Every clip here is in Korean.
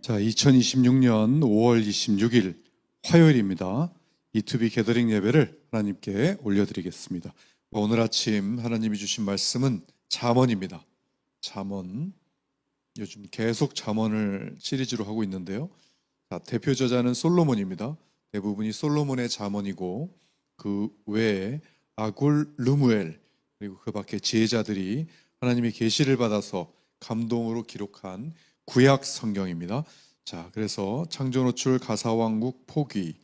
자, 2026년 5월 26일 화요일입니다. E2B 게더링 예배를 하나님께 올려드리겠습니다. 오늘 아침 하나님이 주신 말씀은 잠언입니다. 잠언, 요즘 계속 잠언을 시리즈로 하고 있는데요. 자, 대표 저자는 솔로몬입니다. 대부분이 솔로몬의 잠언이고 그 외에 아굴, 르무엘 그리고 그 밖에 지혜자들이 하나님의 계시를 받아서 감동으로 기록한 구약 성경입니다. 자, 그래서 창조노출, 가사왕국, 포기,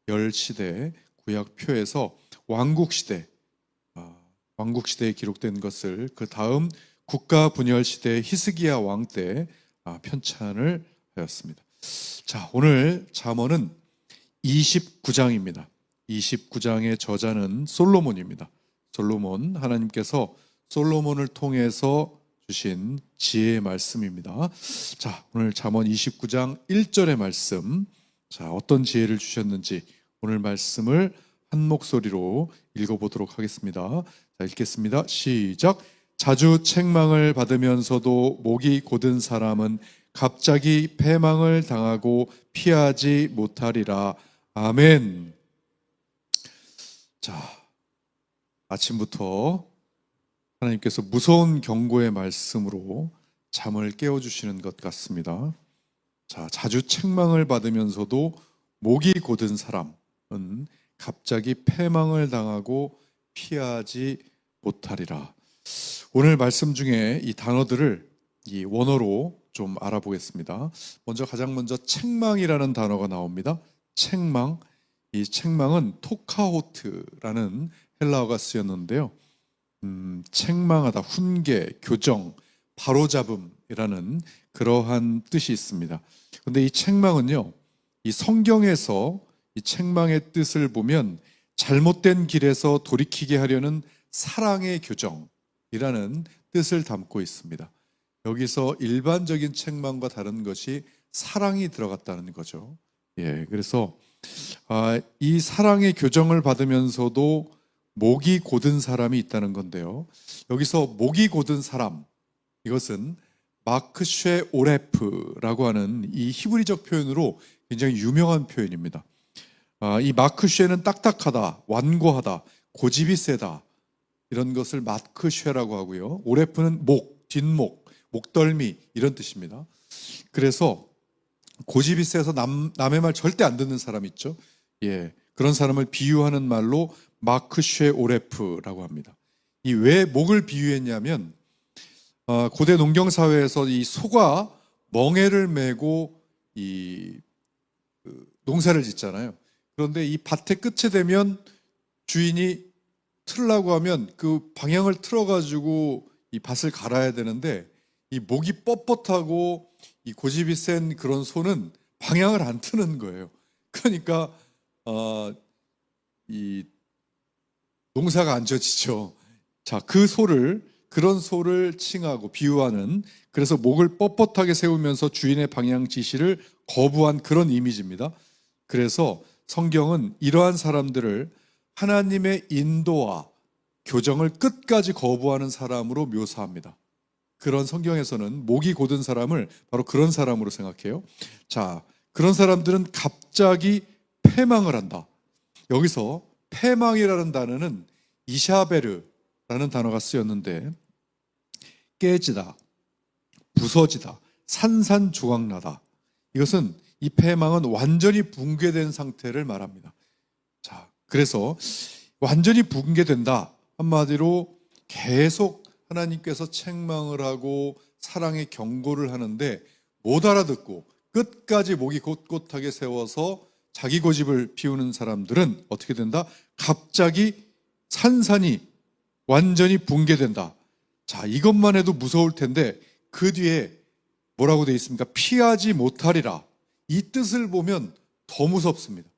열시대, 구약표에서 왕국시대, 왕국시대에 기록된 것을 그 다음 국가분열시대 히스기야 왕 때 편찬을 하였습니다. 자, 오늘 잠언은 29장입니다. 29장의 저자는 솔로몬입니다. 솔로몬, 하나님께서 솔로몬을 통해서 주신 지혜의 말씀입니다. 자, 오늘 잠언 29장 1절의 말씀. 자, 어떤 지혜를 주셨는지 오늘 말씀을 한 목소리로 읽어보도록 하겠습니다. 자, 읽겠습니다. 시작. 자주 책망을 받으면서도 목이 곧은 사람은 갑자기 패망을 당하고 피하지 못하리라. 아멘. 자, 아침부터 하나님께서 무서운 경고의 말씀으로 잠을 깨워주시는 것 같습니다. 자, 자주 책망을 받으면서도 목이 곧은 사람은 갑자기 패망을 당하고 피하지 못하리라. 오늘 말씀 중에 이 단어들을 이 원어로 좀 알아보겠습니다. 가장 먼저 책망이라는 단어가 나옵니다. 책망. 이 책망은 토카호트라는 헬라어가 쓰였는데요. 책망하다, 훈계, 교정, 바로잡음이라는 그러한 뜻이 있습니다. 그런데 이 책망은요, 이 성경에서 이 책망의 뜻을 보면 잘못된 길에서 돌이키게 하려는 사랑의 교정이라는 뜻을 담고 있습니다. 여기서 일반적인 책망과 다른 것이 사랑이 들어갔다는 거죠. 예, 그래서 이 사랑의 교정을 받으면서도 목이 곧은 사람이 있다는 건데요. 여기서 목이 곧은 사람, 이것은 마크쉐 오레프라고 하는 이 히브리적 표현으로 굉장히 유명한 표현입니다. 이 마크쉐는 딱딱하다, 완고하다, 고집이 세다, 이런 것을 마크쉐라고 하고요. 오레프는 목, 뒷목, 목덜미 이런 뜻입니다. 그래서 고집이 세서 남의 말 절대 안 듣는 사람 있죠. 예, 그런 사람을 비유하는 말로 마크쉐 오레프라고 합니다. 이 왜 목을 비유했냐면 고대 농경 사회에서 이 소가 멍에를 메고 이 농사를 짓잖아요. 그런데 이 밭의 끝에 되면 주인이 틀라고 하면 그 방향을 틀어가지고 이 밭을 갈아야 되는데 이 목이 뻣뻣하고 이 고집이 센 그런 소는 방향을 안 트는 거예요. 그러니까 이 농사가 안 져지죠. 자, 그런 소를 칭하고 비유하는, 그래서 목을 뻣뻣하게 세우면서 주인의 방향 지시를 거부한 그런 이미지입니다. 그래서 성경은 이러한 사람들을 하나님의 인도와 교정을 끝까지 거부하는 사람으로 묘사합니다. 그런 성경에서는 목이 곧은 사람을 바로 그런 사람으로 생각해요. 자, 그런 사람들은 갑자기 패망을 한다. 여기서 패망이라는 단어는 이샤베르라는 단어가 쓰였는데 깨지다, 부서지다, 산산조각나다. 이것은 이 패망은 완전히 붕괴된 상태를 말합니다. 자, 그래서 완전히 붕괴된다. 한마디로 계속 하나님께서 책망을 하고 사랑의 경고를 하는데 못 알아듣고 끝까지 목이 곧곧하게 세워서 자기 고집을 피우는 사람들은 어떻게 된다? 갑자기 산산이 완전히 붕괴된다. 자, 이것만 해도 무서울 텐데 그 뒤에 뭐라고 되어 있습니까? 피하지 못하리라. 이 뜻을 보면 더 무섭습니다.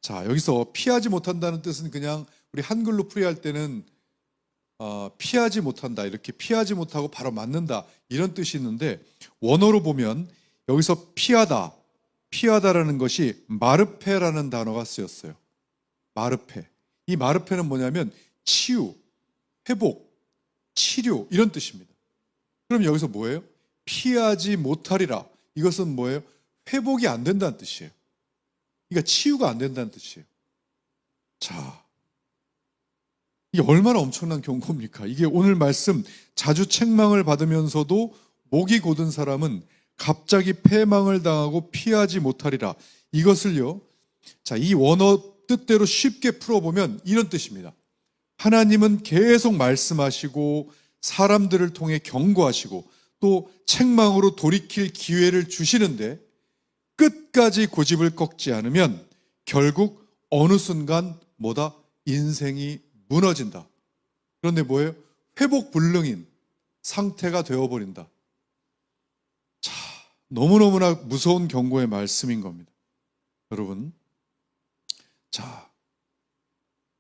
자, 여기서 피하지 못한다는 뜻은 그냥 우리 한글로 풀이할 때는 피하지 못한다, 이렇게 피하지 못하고 바로 맞는다, 이런 뜻이 있는데 원어로 보면 여기서 피하다라는 것이 마르페라는 단어가 쓰였어요. 마르페. 이 마르페는 뭐냐면 치유, 회복, 치료 이런 뜻입니다. 그럼 여기서 뭐예요? 피하지 못하리라. 이것은 뭐예요? 회복이 안 된다는 뜻이에요. 그러니까 치유가 안 된다는 뜻이에요. 자, 이게 얼마나 엄청난 경고입니까? 이게 오늘 말씀, 자주 책망을 받으면서도 목이 곧은 사람은 갑자기 패망을 당하고 피하지 못하리라. 이것을요, 자, 이 원어 뜻대로 쉽게 풀어보면 이런 뜻입니다. 하나님은 계속 말씀하시고 사람들을 통해 경고하시고 또 책망으로 돌이킬 기회를 주시는데 끝까지 고집을 꺾지 않으면 결국 어느 순간 뭐다? 인생이 무너진다. 그런데 뭐예요? 회복 불능인 상태가 되어버린다. 자, 너무너무나 무서운 경고의 말씀인 겁니다. 여러분, 자,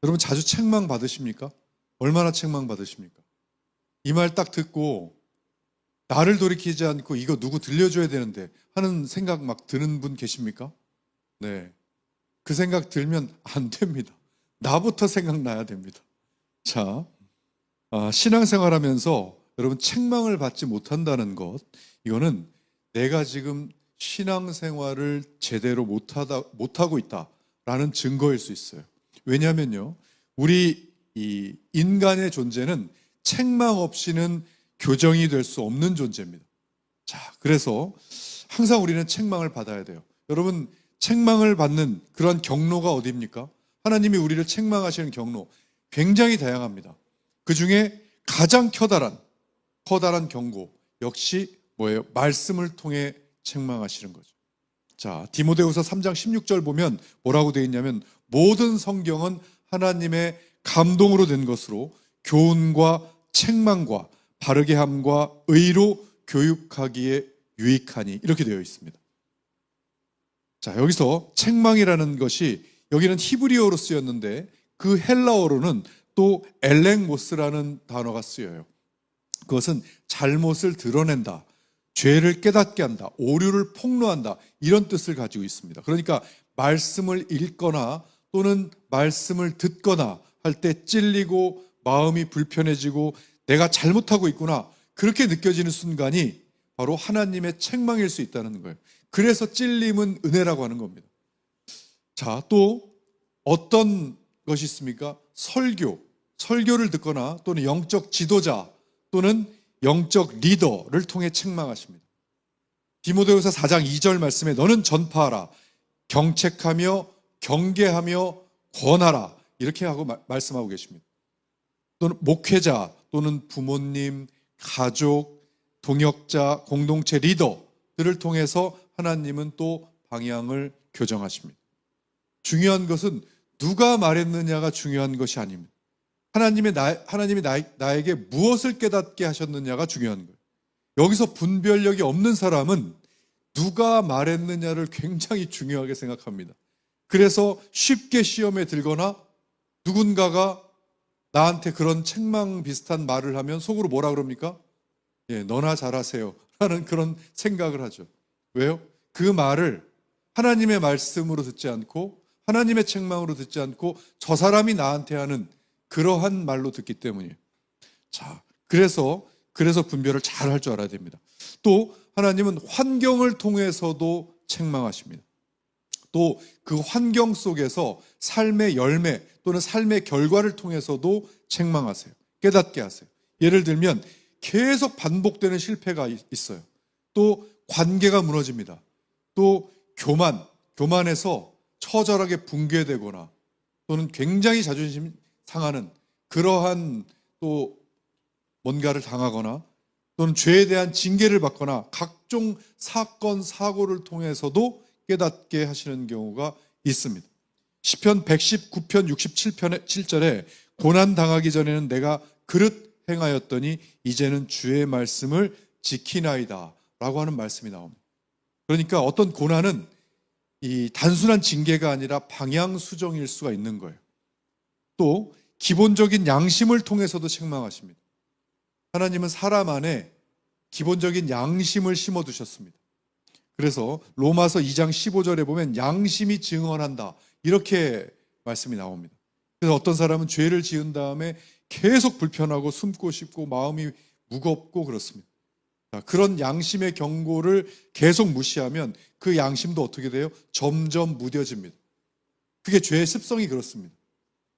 여러분 자주 책망 받으십니까? 얼마나 책망 받으십니까? 이 말 딱 듣고 나를 돌이키지 않고 이거 누구 들려줘야 되는데 하는 생각 막 드는 분 계십니까? 네, 그 생각 들면 안 됩니다. 나부터 생각나야 됩니다. 자, 신앙생활하면서 여러분 책망을 받지 못한다는 것, 이거는 내가 지금 신앙생활을 제대로 못하고 있다라는 증거일 수 있어요. 왜냐하면요, 우리 이 인간의 존재는 책망 없이는 교정이 될 수 없는 존재입니다. 자, 그래서 항상 우리는 책망을 받아야 돼요. 여러분, 책망을 받는 그런 경로가 어디입니까? 하나님이 우리를 책망하시는 경로 굉장히 다양합니다. 그 중에 가장 커다란 경고 역시 뭐예요? 말씀을 통해 책망하시는 거죠. 자, 디모데후서 3장 16절 보면 뭐라고 되어 있냐면 모든 성경은 하나님의 감동으로 된 것으로 교훈과 책망과 바르게 함과 의로 교육하기에 유익하니, 이렇게 되어 있습니다. 자, 여기서 책망이라는 것이 여기는 히브리어로 쓰였는데 그 헬라어로는 또 엘렉모스라는 단어가 쓰여요. 그것은 잘못을 드러낸다, 죄를 깨닫게 한다, 오류를 폭로한다, 이런 뜻을 가지고 있습니다. 그러니까 말씀을 읽거나 또는 말씀을 듣거나 할 때 찔리고 마음이 불편해지고 내가 잘못하고 있구나, 그렇게 느껴지는 순간이 바로 하나님의 책망일 수 있다는 거예요. 그래서 찔림은 은혜라고 하는 겁니다. 자, 또 어떤 것이 있습니까? 설교를 듣거나 또는 영적 지도자 또는 영적 리더를 통해 책망하십니다. 디모데후서 4장 2절 말씀에 너는 전파하라, 경책하며 경계하며 권하라, 이렇게 하고 말씀하고 계십니다. 또는 목회자 또는 부모님, 가족, 동역자, 공동체 리더들을 통해서 하나님은 또 방향을 교정하십니다. 중요한 것은 누가 말했느냐가 중요한 것이 아닙니다. 하나님이 나에게 무엇을 깨닫게 하셨느냐가 중요한 거예요. 여기서 분별력이 없는 사람은 누가 말했느냐를 굉장히 중요하게 생각합니다. 그래서 쉽게 시험에 들거나 누군가가 나한테 그런 책망 비슷한 말을 하면 속으로 뭐라 그럽니까? 예, 너나 잘하세요 라는 그런 생각을 하죠. 왜요? 그 말을 하나님의 말씀으로 듣지 않고 하나님의 책망으로 듣지 않고 저 사람이 나한테 하는 그러한 말로 듣기 때문이에요. 자, 그래서 분별을 잘 할 줄 알아야 됩니다. 또 하나님은 환경을 통해서도 책망하십니다. 또 그 환경 속에서 삶의 열매 또는 삶의 결과를 통해서도 책망하세요. 깨닫게 하세요. 예를 들면 계속 반복되는 실패가 있어요. 또 관계가 무너집니다. 또 교만해서 처절하게 붕괴되거나 또는 굉장히 자존심 상하는 그러한 또 뭔가를 당하거나 또는 죄에 대한 징계를 받거나 각종 사건, 사고를 통해서도 깨닫게 하시는 경우가 있습니다. 시편 119편 67절에 고난 당하기 전에는 내가 그릇 행하였더니 이제는 주의 말씀을 지키나이다 라고 하는 말씀이 나옵니다. 그러니까 어떤 고난은 이 단순한 징계가 아니라 방향 수정일 수가 있는 거예요. 또 기본적인 양심을 통해서도 책망하십니다. 하나님은 사람 안에 기본적인 양심을 심어두셨습니다. 그래서 로마서 2장 15절에 보면 양심이 증언한다, 이렇게 말씀이 나옵니다. 그래서 어떤 사람은 죄를 지은 다음에 계속 불편하고 숨고 싶고 마음이 무겁고 그렇습니다. 자, 그런 양심의 경고를 계속 무시하면 그 양심도 어떻게 돼요? 점점 무뎌집니다. 그게 죄의 습성이 그렇습니다.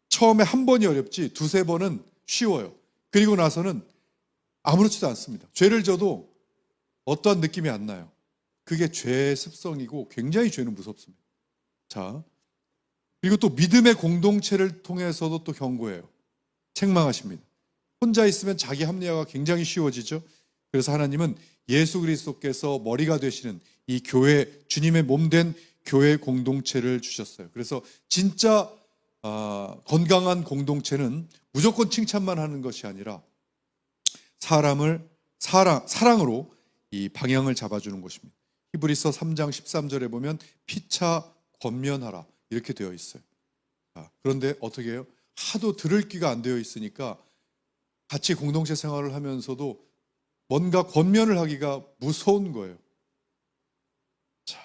처음에 한 번이 어렵지 두세 번은 쉬워요. 그리고 나서는 아무렇지도 않습니다. 죄를 져도 어떠한 느낌이 안 나요. 그게 죄의 습성이고 굉장히 죄는 무섭습니다. 자, 그리고 또 믿음의 공동체를 통해서도 또 경고해요. 책망하십니다. 혼자 있으면 자기 합리화가 굉장히 쉬워지죠. 그래서 하나님은 예수 그리스도께서 머리가 되시는 이 교회, 주님의 몸된 교회 공동체를 주셨어요. 그래서 진짜 건강한 공동체는 무조건 칭찬만 하는 것이 아니라 사람을 사랑으로 이 방향을 잡아주는 것입니다. 히브리서 3장 13절에 보면 피차 권면하라 이렇게 되어 있어요. 그런데 어떻게 해요? 하도 들을 귀가 안 되어 있으니까 같이 공동체 생활을 하면서도 뭔가 권면을 하기가 무서운 거예요. 자,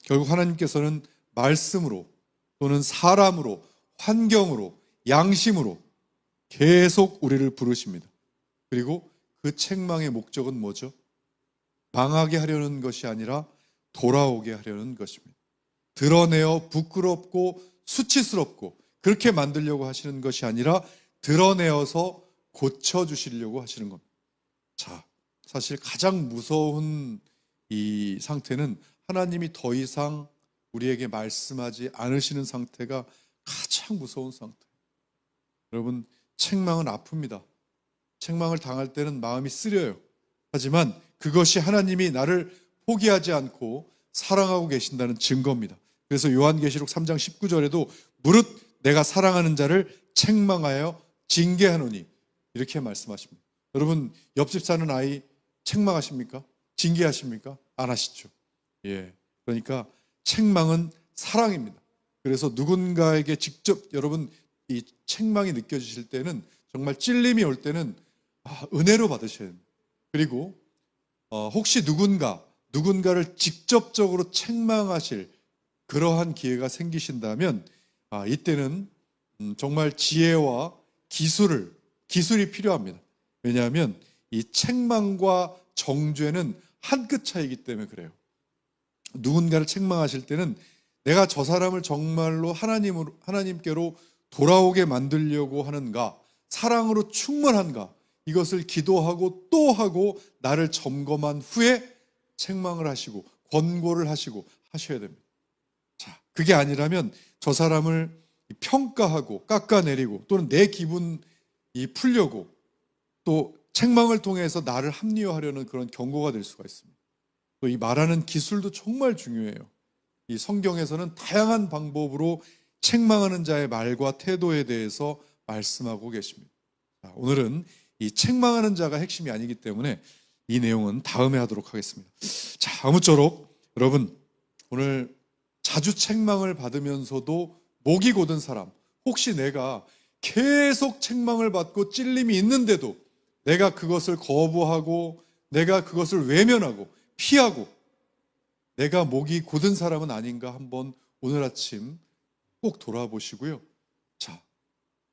결국 하나님께서는 말씀으로 또는 사람으로, 환경으로, 양심으로 계속 우리를 부르십니다. 그리고 그 책망의 목적은 뭐죠? 망하게 하려는 것이 아니라 돌아오게 하려는 것입니다. 드러내어 부끄럽고 수치스럽고 그렇게 만들려고 하시는 것이 아니라 드러내어서 고쳐주시려고 하시는 겁니다. 자, 사실 가장 무서운 이 상태는 하나님이 더 이상 우리에게 말씀하지 않으시는 상태가 가장 무서운 상태. 여러분, 책망은 아픕니다. 책망을 당할 때는 마음이 쓰려요. 하지만 그것이 하나님이 나를 포기하지 않고 사랑하고 계신다는 증거입니다. 그래서 요한계시록 3장 19절에도 무릇 내가 사랑하는 자를 책망하여 징계하노니 이렇게 말씀하십니다. 여러분, 옆집 사는 아이 책망하십니까? 징계하십니까? 안 하시죠. 예. 그러니까 책망은 사랑입니다. 그래서 누군가에게 직접 여러분 이 책망이 느껴지실 때는 정말 찔림이 올 때는 은혜로 받으셔야 됩니다. 그리고 혹시 누군가를 직접적으로 책망하실 그러한 기회가 생기신다면 이때는 정말 지혜와 기술이 필요합니다. 왜냐하면 이 책망과 정죄는 한 끗 차이기 때문에 그래요. 누군가를 책망하실 때는 내가 저 사람을 정말로 하나님께로 돌아오게 만들려고 하는가, 사랑으로 충만한가, 이것을 기도하고 또 하고 나를 점검한 후에 책망을 하시고 권고를 하시고 하셔야 됩니다. 자, 그게 아니라면 저 사람을 평가하고 깎아내리고 또는 내 기분이 풀려고 또 책망을 통해서 나를 합리화하려는 그런 경고가 될 수가 있습니다. 또 이 말하는 기술도 정말 중요해요. 이 성경에서는 다양한 방법으로 책망하는 자의 말과 태도에 대해서 말씀하고 계십니다. 자, 오늘은 이 책망하는 자가 핵심이 아니기 때문에 이 내용은 다음에 하도록 하겠습니다. 자, 아무쪼록 여러분 오늘 자주 책망을 받으면서도 목이 곧은 사람, 혹시 내가 계속 책망을 받고 찔림이 있는데도 내가 그것을 거부하고 내가 그것을 외면하고 피하고 내가 목이 곧은 사람은 아닌가 한번 오늘 아침 꼭 돌아보시고요. 자,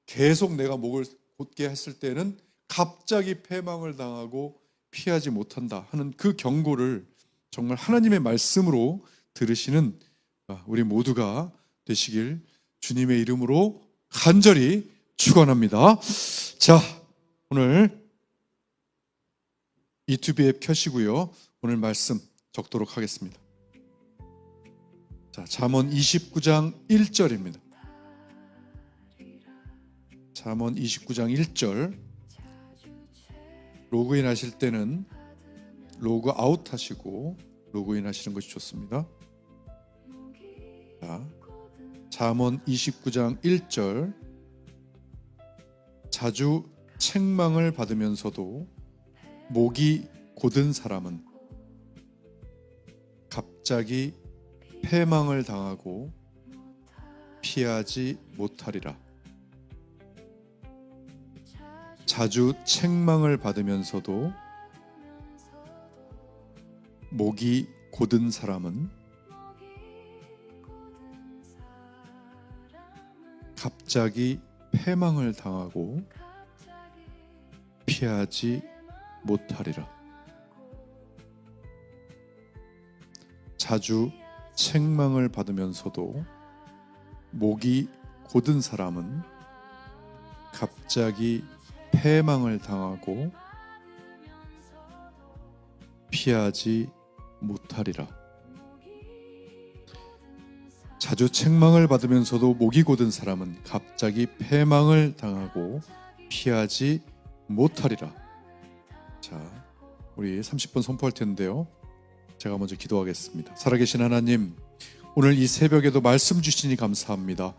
계속 내가 목을 곧게 했을 때는 갑자기 패망을 당하고 피하지 못한다 하는 그 경고를 정말 하나님의 말씀으로 들으시는 우리 모두가 되시길 주님의 이름으로 간절히 축원합니다. 자, 오늘 유튜브 앱 켜시고요. 오늘 말씀 적도록 하겠습니다. 자, 잠언 29장 1절입니다. 잠언 29장 1절. 로그인 하실 때는 로그 아웃 하시고 로그인 하시는 것이 좋습니다. 자, 잠언 29장 1절. 자주 책망을 받으면서도 목이 곧은 사람은 갑자기 패망을 당하고 피하지 못하리라. 자주 책망을 받으면서도 목이 곧은 사람은 갑자기 패망을 당하고 피하지 못하리라. 자주 책망을 받으면서도 목이 곧은 사람은 갑자기 패망을 당하고 피하지 못하리라. 자주 책망을 받으면서도 목이 곧은 사람은 갑자기 패망을 당하고 피하지 못하리라. 자, 우리 30번 선포할 텐데요. 제가 먼저 기도하겠습니다. 살아계신 하나님, 오늘 이 새벽에도 말씀 주시니 감사합니다.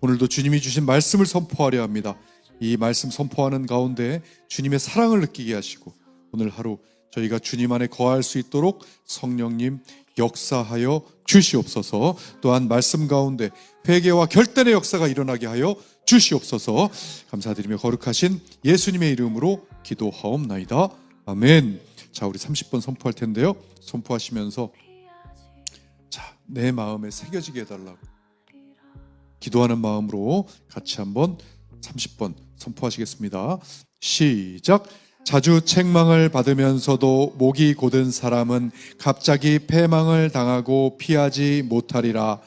오늘도 주님이 주신 말씀을 선포하려 합니다. 이 말씀 선포하는 가운데 주님의 사랑을 느끼게 하시고 오늘 하루 저희가 주님 안에 거할 수 있도록 성령님 역사하여 주시옵소서. 또한 말씀 가운데 회개와 결단의 역사가 일어나게 하여 주시옵소서. 감사드리며 거룩하신 예수님의 이름으로 기도하옵나이다. 아멘. 자, 우리 30번 선포할 텐데요. 선포하시면서 자, 내 마음에 새겨지게 해달라고 기도하는 마음으로 같이 한번 30번 선포하시겠습니다. 시작. 자주 책망을 받으면서도 목이 곧은 사람은 갑자기 패망을 당하고 피하지 못하리라.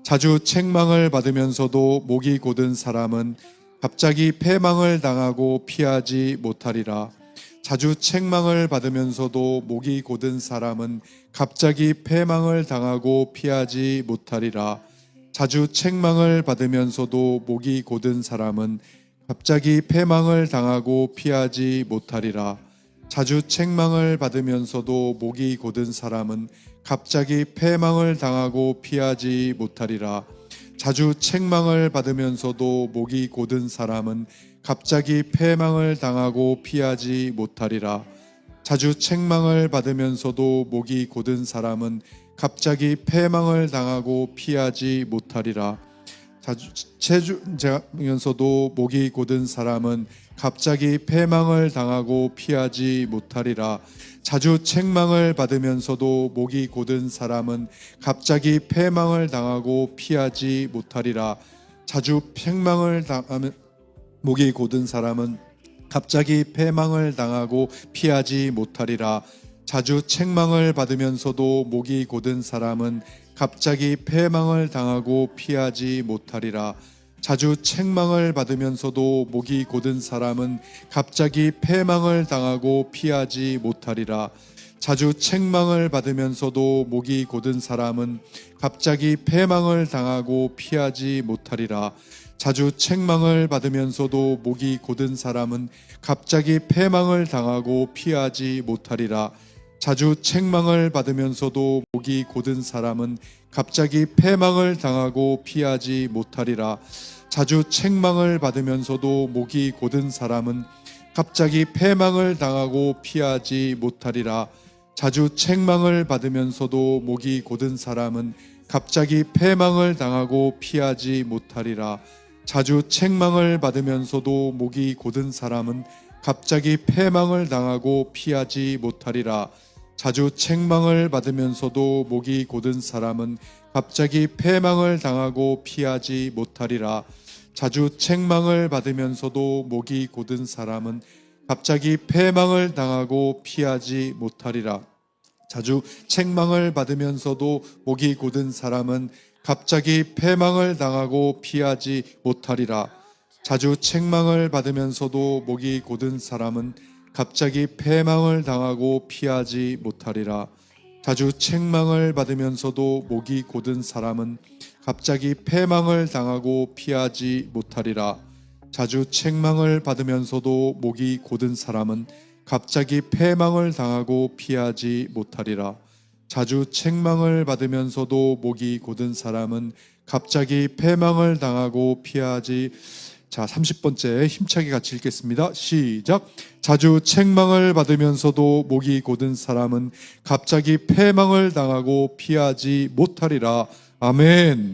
자주 책망을 받으면서도 목이 곧은 사람은 갑자기 패망을 당하고 피하지 못하리라. 자주 책망을 받으면서도 목이 곧은 사람은 갑자기 패망을 당하고 피하지 못하리라. 자주 책망을 받으면서도 목이 곧은 사람은 갑자기 패망을 당하고 피하지 못하리라. 자주 책망을 받으면서도 목이 곧은 사람은 갑자기 패망을 당하고 피하지 못하리라. 자주 책망을 받으면서도 목이 곧은 사람은 갑자기 패망을 당하고 피하지 못하리라. 자주 책망을 받으면서도 목이 곧은 사람은 갑자기 패망을 당하고 피하지 못하리라. 자주 책망하면서도 목이 곧은 사람은 갑자기 패망을 당하고 피하지 못하리라. 자주 책망을 받으면서도 목이 곧은 사람은 갑자기 패망을 당하고 피하지 못하리라. 자주 책망을 당하면 목이 곧은 사람은 갑자기 패망을 당하고 피하지 못하리라. 자주 책망을 받으면서도 목이 곧은 사람은 갑자기 패망을 당하고 피하지 못하리라. 자주 책망을 받으면서도 목이 곧은 사람은 갑자기 패망을 당하고 피하지 못하리라. 자주 책망을 받으면서도 목이 곧은 사람은 갑자기 패망을 당하고 피하지 못하리라. 자주 책망을 받으면서도 목이 곧은 사람은 갑자기 패망을 당하고 피하지 못하리라. 자주 책망을 받으면서도 목이 곧은 사람은 갑자기 패망을 당하고 피하지 못하리라. 자주 책망을 받으면서도 목이 곧은 사람은 갑자기 패망을 당하고 피하지 못하리라. 자주 책망을 받으면서도 목이 곧은 사람은 갑자기 패망을 당하고 피하지 못하리라. 자주 책망을 받으면서도 목이 곧은 사람은 갑자기 패망을 당하고 피하지 못하리라. 자주 책망을 받으면서도 목이 곧은 사람은 갑자기 패망을 당하고 피하지 못하리라. 자주 책망을 받으면서도 목이 곧은 사람은 갑자기 패망을 당하고 피하지 못하리라. 자주 책망을 받으면서도 목이 곧은 사람은 갑자기 패망을 당하고 피하지 못하리라. 자주 책망을 받으면서도 목이 곧은 사람은 갑자기 패망을 당하고 피하지 못하리라. 자주 책망을 받으면서도 목이 곧은 사람은 갑자기 패망을 당하고 피하지 못하리라. 자주 책망을 받으면서도 목이 곧은 사람은 갑자기 패망을 당하고 피하지 못하리라. 자주 책망을 받으면서도 목이 곧은 사람은 갑자기 패망을 당하고 피하지. 자, 30번째 힘차게 같이 읽겠습니다. 시작. 자주 책망을 받으면서도 목이 곧은 사람은 갑자기 패망을 당하고 피하지 못하리라. 아멘.